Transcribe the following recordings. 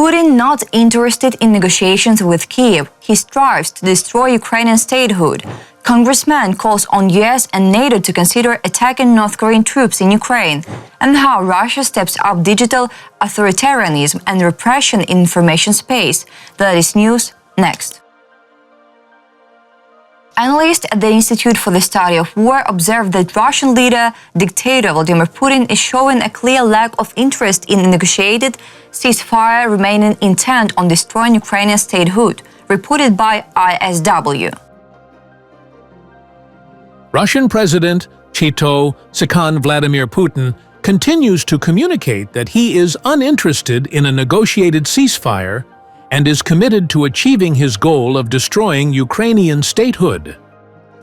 Putin not interested in negotiations with Kyiv. He strives to destroy Ukrainian statehood. Congressman calls on U.S. and NATO to consider attacking North Korean troops in Ukraine. And how Russia steps up digital authoritarianism and repression in information space. The latest news next. Analysts at the Institute for the Study of War observe that Russian leader, dictator Vladimir Putin is showing a clear lack of interest in a negotiated ceasefire, remaining intent on destroying Ukrainian statehood, reported by ISW. Russian President Chito Sakhan Vladimir Putin continues to communicate that he is uninterested in a negotiated ceasefire and is committed to achieving his goal of destroying Ukrainian statehood.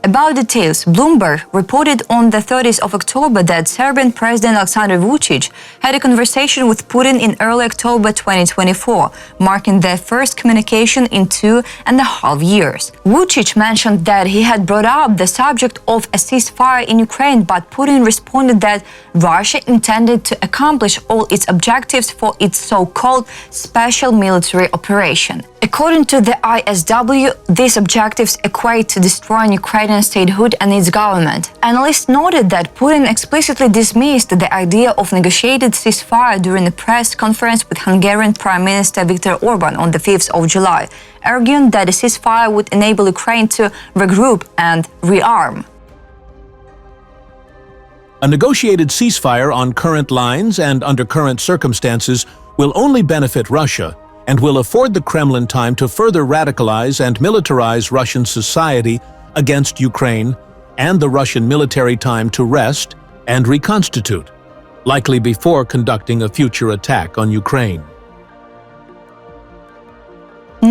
About details, Bloomberg reported on the 30th of October that Serbian President Aleksandar Vučić had a conversation with Putin in early October 2024, marking their first communication in 2.5 years. Vučić mentioned that he had brought up the subject of a ceasefire in Ukraine, but Putin responded that Russia intended to accomplish all its objectives for its so-called special military operation. According to the ISW, these objectives equate to destroying Ukrainian statehood and its government. Analysts noted that Putin explicitly dismissed the idea of negotiated ceasefire during a press conference with Hungarian Prime Minister Viktor Orban on the 5th of July, arguing that a ceasefire would enable Ukraine to regroup and rearm. A negotiated ceasefire on current lines and under current circumstances will only benefit Russia and will afford the Kremlin time to further radicalize and militarize Russian society against Ukraine, and the Russian military time to rest and reconstitute, likely before conducting a future attack on Ukraine.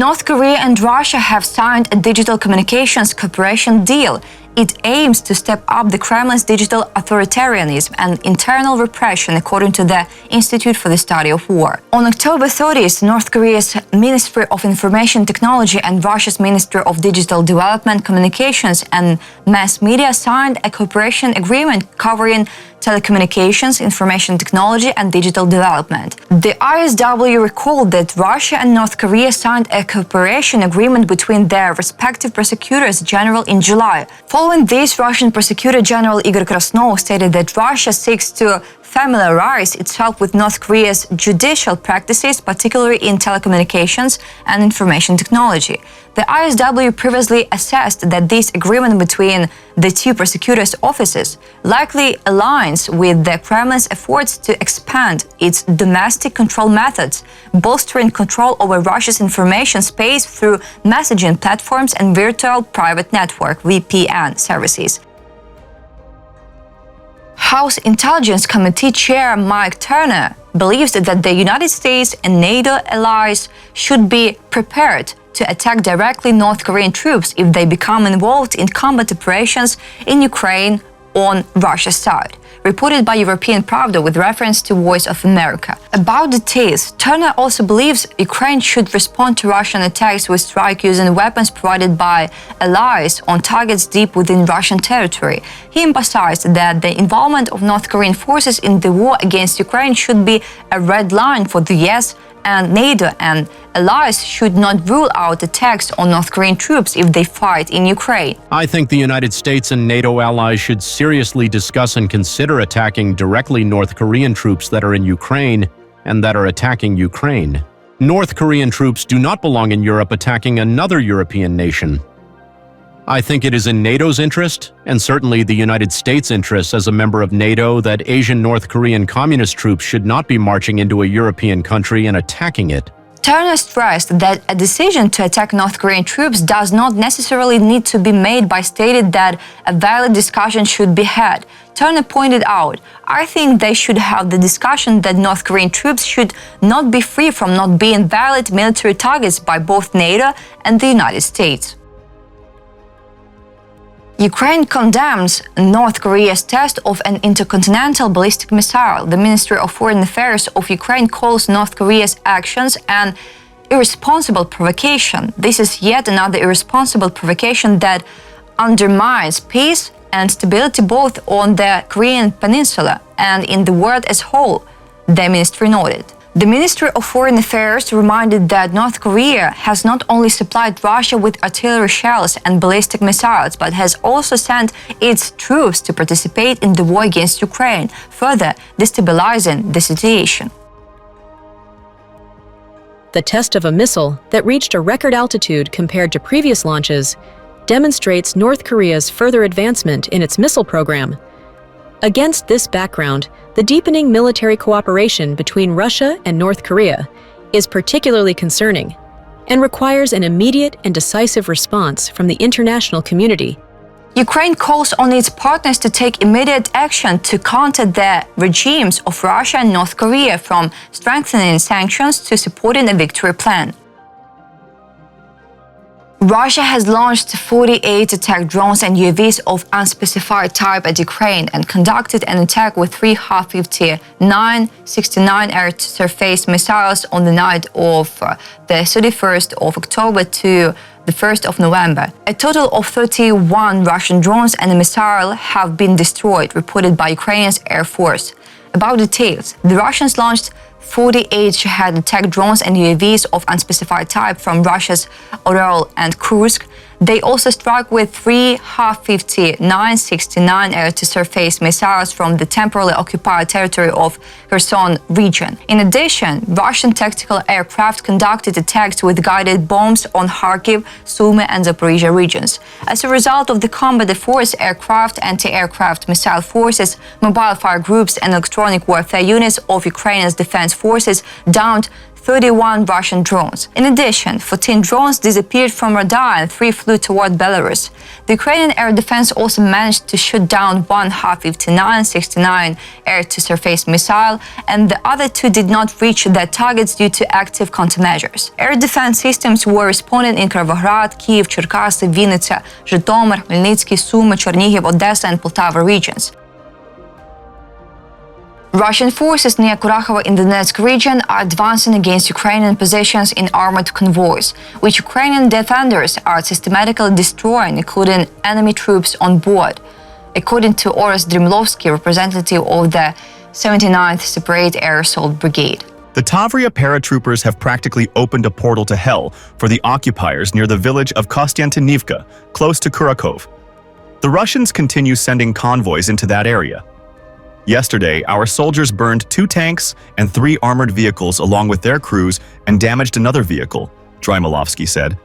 North Korea and Russia have signed a digital communications cooperation deal. It aims to step up the Kremlin's digital authoritarianism and internal repression, according to the Institute for the Study of War. On October 30th, North Korea's Ministry of Information Technology and Russia's Ministry of Digital Development, Communications and Mass Media signed a cooperation agreement covering telecommunications, information technology and digital development. The ISW recalled that Russia and North Korea signed a cooperation agreement between their respective prosecutors general in July. Following this, Russian Prosecutor General Igor Krasnov stated that Russia seeks to familiarize itself with North Korea's judicial practices, particularly in telecommunications and information technology. The ISW previously assessed that this agreement between the two prosecutors' offices likely aligns with the Kremlin's efforts to expand its domestic control methods, bolstering control over Russia's information space through messaging platforms and virtual private network (VPN) services. House Intelligence Committee Chair Mike Turner believes that the United States and NATO allies should be prepared to attack directly North Korean troops if they become involved in combat operations in Ukraine on Russia's side, reported by European Pravda with reference to Voice of America. About details, Turner also believes Ukraine should respond to Russian attacks with strike using weapons provided by allies on targets deep within Russian territory. He emphasized that the involvement of North Korean forces in the war against Ukraine should be a red line for the US and NATO, and allies should not rule out attacks on North Korean troops if they fight in Ukraine. I think the United States and NATO allies should seriously discuss and consider attacking directly North Korean troops that are in Ukraine and that are attacking Ukraine. North Korean troops do not belong in Europe attacking another European nation. I think it is in NATO's interest, and certainly the United States' interest as a member of NATO, that Asian North Korean communist troops should not be marching into a European country and attacking it. Turner stressed that a decision to attack North Korean troops does not necessarily need to be made by stating that a valid discussion should be had. Turner pointed out, "I think they should have the discussion that North Korean troops should not be free from not being valid military targets by both NATO and the United States." Ukraine condemns North Korea's test of an intercontinental ballistic missile. The Ministry of Foreign Affairs of Ukraine calls North Korea's actions an irresponsible provocation. This is yet another irresponsible provocation that undermines peace and stability both on the Korean peninsula and in the world as a whole, the ministry noted. The Ministry of Foreign Affairs reminded that North Korea has not only supplied Russia with artillery shells and ballistic missiles, but has also sent its troops to participate in the war against Ukraine, further destabilizing the situation. The test of a missile that reached a record altitude compared to previous launches demonstrates North Korea's further advancement in its missile program. Against this background, the deepening military cooperation between Russia and North Korea is particularly concerning and requires an immediate and decisive response from the international community. Ukraine calls on its partners to take immediate action to counter the regimes of Russia and North Korea, from strengthening sanctions to supporting a victory plan. Russia has launched 48 attack drones and UAVs of unspecified type at Ukraine and conducted an attack with 3 Ha-59 air-to-surface missiles on the night of the 31st of October to the 1st of November. A total of 31 Russian drones and a missile have been destroyed, reported by Ukraine's Air Force. About details, the Russians launched 48 Shahed attack drones and UAVs of unspecified type from Russia's Oryol and Kursk. They also struck with 3 Ha-59 air-to-surface missiles from the temporarily occupied territory of Kherson region. In addition, Russian tactical aircraft conducted attacks with guided bombs on Kharkiv, Sumy and Zaporizhia regions. As a result of the combat efforts, aircraft, anti-aircraft missile forces, mobile fire groups and electronic warfare units of Ukraine's defense forces downed 31 Russian drones. In addition, 14 drones disappeared from radar and 3 flew toward Belarus. The Ukrainian air defense also managed to shoot down 1 Ha-59 air-to-surface missile, and the other 2 did not reach their targets due to active countermeasures. Air defense systems were responding in Kirovohrad, Kyiv, Cherkasy, Vinnytsia, Zhytomyr, Khmelnytskyi, Sumy, Chernihiv, Odessa and Poltava regions. Russian forces near Kurakhove in the Donetsk region are advancing against Ukrainian positions in armored convoys, which Ukrainian defenders are systematically destroying, including enemy troops on board, according to Oras Drimlovsky, representative of the 79th Separate Air Assault Brigade. The Tavria paratroopers have practically opened a portal to hell for the occupiers near the village of Kostiantynivka, close to Kurakhove. The Russians continue sending convoys into that area. Yesterday, our soldiers burned 2 tanks and 3 armored vehicles along with their crews and damaged another vehicle, Drymalovsky said.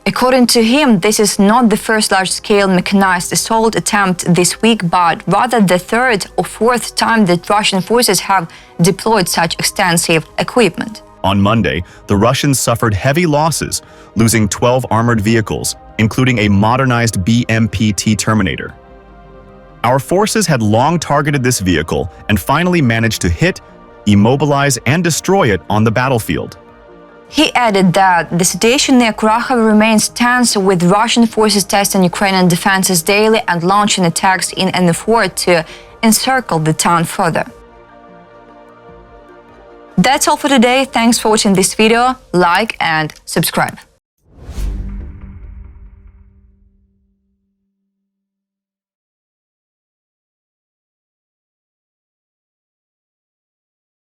According to him, this is not the first large-scale mechanized assault attempt this week, but rather the 3rd or 4th time that Russian forces have deployed such extensive equipment. On Monday, the Russians suffered heavy losses, losing 12 armored vehicles, including a modernized BMP-T Terminator. Our forces had long targeted this vehicle and finally managed to hit, immobilize, and destroy it on the battlefield. He added that the situation near Kurakhove remains tense, with Russian forces testing Ukrainian defenses daily and launching attacks in an effort to encircle the town further. That's all for today. Thanks for watching this video. Like and subscribe.